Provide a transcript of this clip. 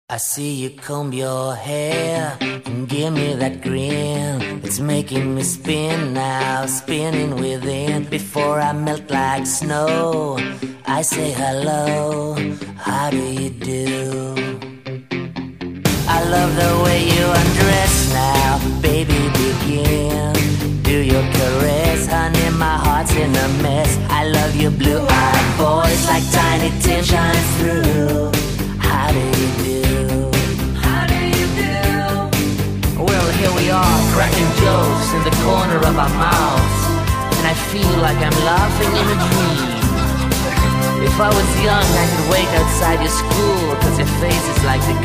I see you comb your hair and give me that grin. It's making me spin now, spinning within. Before I melt like snow, I say hello, how do you do? I love the way you undress now, baby begin. Do your caress, honey, my heart's in a mess. I love your blue-eyed voice like Tiny Tim shines through. How do you do? Well, here we are, cracking jokes in the corner of our mouths, and I feel like I'm laughing in a dream. If I was young, I could wait outside your school, 'cause your face is like the